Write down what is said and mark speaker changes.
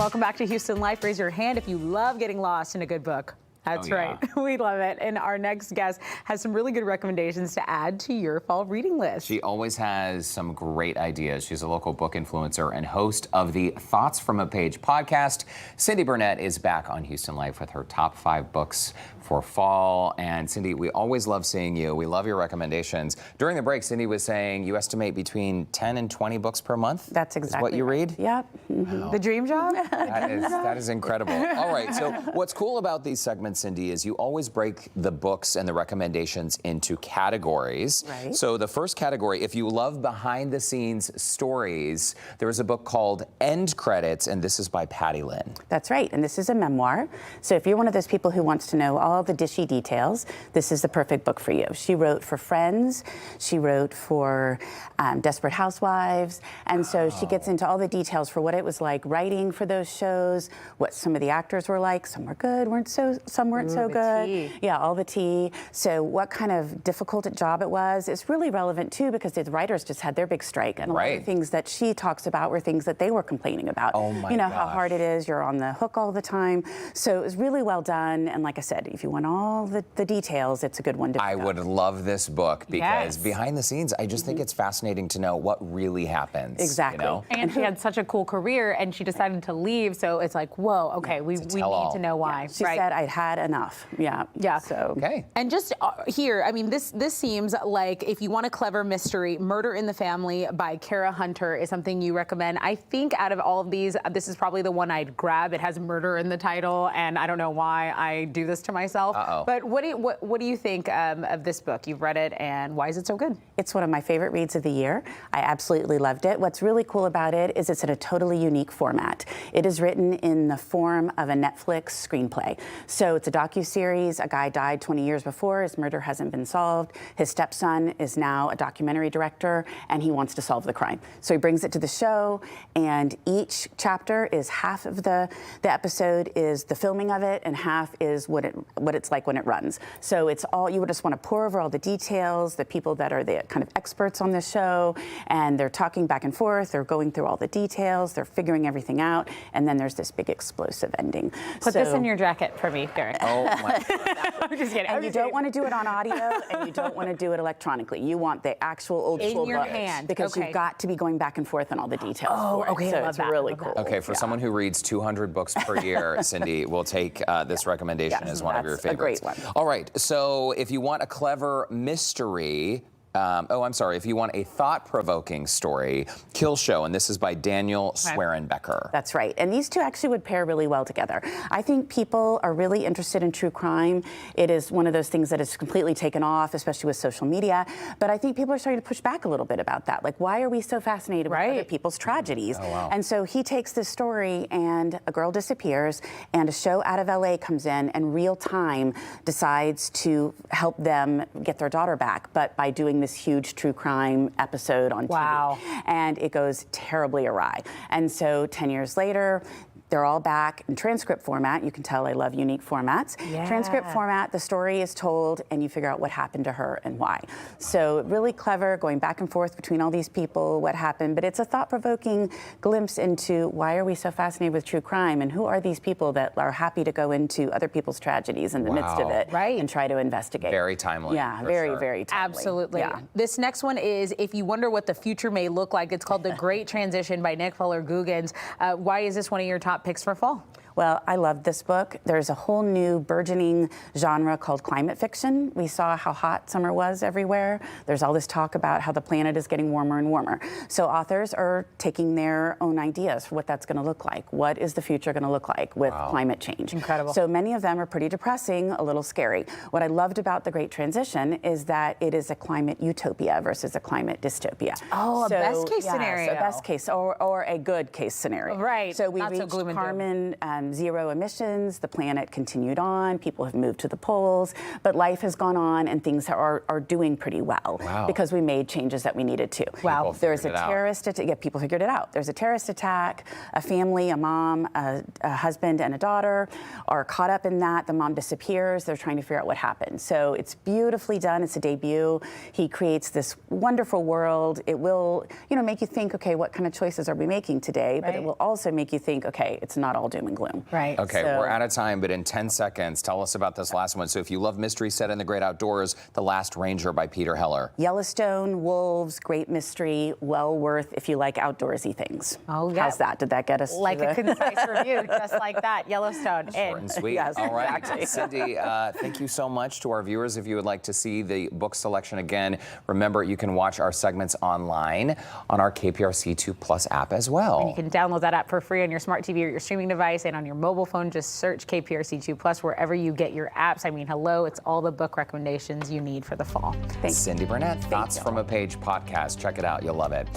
Speaker 1: Welcome back to Houston Life. Raise your hand if you love getting lost in a good book. That's right. We love it. And our next guest has some really good recommendations to add to your fall reading list.
Speaker 2: She always has some great ideas. She's a local book influencer and host of the Thoughts from a Page podcast. Cindy Burnett is back on Houston Life with her top 5 books for fall. And Cindy, we always love seeing you. We love your recommendations. During the break, Cindy was saying you estimate between 10 and 20 books per month.
Speaker 3: That's exactly
Speaker 2: what you read?
Speaker 3: Yep.
Speaker 2: Wow.
Speaker 1: The dream job?
Speaker 2: That is incredible. All right, so what's cool about these segments, Cindy, is you always break the books and the recommendations into categories.
Speaker 3: Right.
Speaker 2: So the first category, if you love behind-the-scenes stories, there is a book called End Credits, and this is by Patty Lynn.
Speaker 3: That's right, and this is a memoir. So if you're one of those people who wants to know all the dishy details, this is the perfect book for you. She wrote for Friends, she wrote for Desperate Housewives, and so she gets into all the details for what it was like writing for those shows, what some of the actors were like. Some were good, some weren't so good.
Speaker 1: Tea.
Speaker 3: Yeah, all the tea. So what kind of difficult job it was. It's really relevant too because the writers just had their big strike, and a lot of the things that she talks about were things that they were complaining about.
Speaker 2: Oh my
Speaker 3: You know
Speaker 2: gosh.
Speaker 3: how hard it is. You're on the hook all the time. So it was really well done. And like I said, if you want all the details, it's a good one to pick
Speaker 2: I
Speaker 3: up.
Speaker 2: would love this book because
Speaker 1: Yes.
Speaker 2: behind the scenes, I just think it's fascinating to know what really happens.
Speaker 3: Exactly.
Speaker 2: You know?
Speaker 1: And she had such a cool career, and she decided to leave. So it's like, whoa, okay, we need
Speaker 2: tell-all.
Speaker 1: to know why.
Speaker 3: She said, I'd had enough. Yeah.
Speaker 1: Yeah.
Speaker 3: So.
Speaker 2: Okay.
Speaker 1: And just here, I mean, this seems like if you want a clever mystery, Murder in the Family by Kara Hunter is something you recommend. I think out of all of these, this is probably the one I'd grab. It has murder in the title, and I don't know why I do this to myself. But what do you think of this book? You've read it, and why is it so good?
Speaker 3: It's one of my favorite reads of the year. I absolutely loved it. What's really cool about it is it's in a totally unique format. It is written in the form of a Netflix screenplay. So it's a docuseries. A guy died 20 years before. His murder hasn't been solved. His stepson is now a documentary director, and he wants to solve the crime. So he brings it to the show, and each chapter is half of the episode is the filming of it, and half is what it's like when it runs. So it's all, you would just want to pour over all the details, the people that are the kind of experts on the show, and they're talking back and forth, they're going through all the details, they're figuring everything out, and then there's this big explosive ending.
Speaker 1: Put this in your jacket for me, Derek.
Speaker 2: Oh my.
Speaker 1: I'm just kidding.
Speaker 3: And you don't want to do it on audio, and you don't want to do it electronically. You want the actual old school
Speaker 1: in your
Speaker 3: book,
Speaker 1: hand,
Speaker 3: because you've got to be going back and forth on all the details.
Speaker 1: Oh,
Speaker 3: for it.
Speaker 1: okay,
Speaker 3: So
Speaker 1: I love
Speaker 3: it's
Speaker 1: that.
Speaker 3: really
Speaker 1: I love
Speaker 3: cool.
Speaker 1: that.
Speaker 2: Okay, for someone who reads 200 books per year, Cindy, we'll take this recommendation
Speaker 3: Yes,
Speaker 2: as one of your
Speaker 3: that's a
Speaker 2: favorites.
Speaker 3: great one.
Speaker 2: All right, so if you want a clever mystery, if you want a thought-provoking story, Kill Show, and this is by Daniel SWEREN-BECKER.
Speaker 3: That's right. And these two actually would pair really well together. I think people are really interested in true crime. It is one of those things that has completely taken off, especially with social media. But I think people are starting to push back a little bit about that. Like, why are we so fascinated with other people's tragedies?
Speaker 2: Oh, wow.
Speaker 3: And so he takes this story, and a girl disappears, and a show out of LA comes in and real time decides to help them get their daughter back, but by doing this huge true crime episode on TV. And it goes terribly awry. And so 10 years later, they're all back in transcript format. You can tell I love unique formats.
Speaker 1: Yeah.
Speaker 3: Transcript format, the story is told, and you figure out what happened to her and why. So really clever, going back and forth between all these people, what happened. But it's a thought-provoking glimpse into why are we so fascinated with true crime, and who are these people that are happy to go into other people's tragedies in the midst of it and try to investigate.
Speaker 2: Very timely.
Speaker 3: Yeah, very, very timely.
Speaker 1: Absolutely.
Speaker 3: Yeah.
Speaker 1: This next one is If You Wonder What the Future May Look Like. It's called The Great Transition by Nick Fuller-Guggens. Why is this one of your top picks for fall?
Speaker 3: Well, I love this book. There's a whole new burgeoning genre called climate fiction. We saw how hot summer was everywhere. There's all this talk about how the planet is getting warmer and warmer. So authors are taking their own ideas for what that's going to look like. What is the future going to look like with climate change?
Speaker 1: Incredible.
Speaker 3: So many of them are pretty depressing, a little scary. What I loved about The Great Transition is that it is a climate utopia versus a climate dystopia.
Speaker 1: Oh,
Speaker 3: so,
Speaker 1: a best case scenario.
Speaker 3: So best case or a good case scenario.
Speaker 1: Right.
Speaker 3: So we
Speaker 1: Not so
Speaker 3: reached
Speaker 1: gloom and doom.
Speaker 3: Carmen zero emissions, the planet continued on, people have moved to the poles, but life has gone on and things are doing pretty well because we made changes that we needed to.
Speaker 1: Wow.
Speaker 3: There's a terrorist attack. Yeah, people figured it out. There's a terrorist attack. A family, a mom, a husband, and a daughter are caught up in that. The mom disappears. They're trying to figure out what happened. So it's beautifully done. It's a debut. He creates this wonderful world. It will, make you think, okay, what kind of choices are we making today? But it will also make you think, okay, it's not all doom and gloom.
Speaker 1: Right.
Speaker 2: Okay, we're out of time, but in 10 seconds, tell us about this last one. So if you love mystery set in the great outdoors, The Last Ranger by Peter Heller.
Speaker 3: Yellowstone, wolves, great mystery, well worth if you like outdoorsy things.
Speaker 1: Oh, yeah.
Speaker 3: How's that? Did that get us
Speaker 1: like a concise review, just like that. Yellowstone.
Speaker 2: Short and sweet.
Speaker 3: Yes,
Speaker 2: all right,
Speaker 3: exactly.
Speaker 2: Cindy, thank you so much. To our viewers, if you would like to see the book selection again, remember you can watch our segments online on our KPRC2 Plus app as well.
Speaker 1: And you can download that app for free on your smart TV or your streaming device, and on your mobile phone, just search KPRC2 Plus wherever you get your apps. I mean, hello, it's all the book recommendations you need for the fall.
Speaker 3: Thanks.
Speaker 2: Cindy Burnett, Thoughts from a Page podcast. Check it out. You'll love it.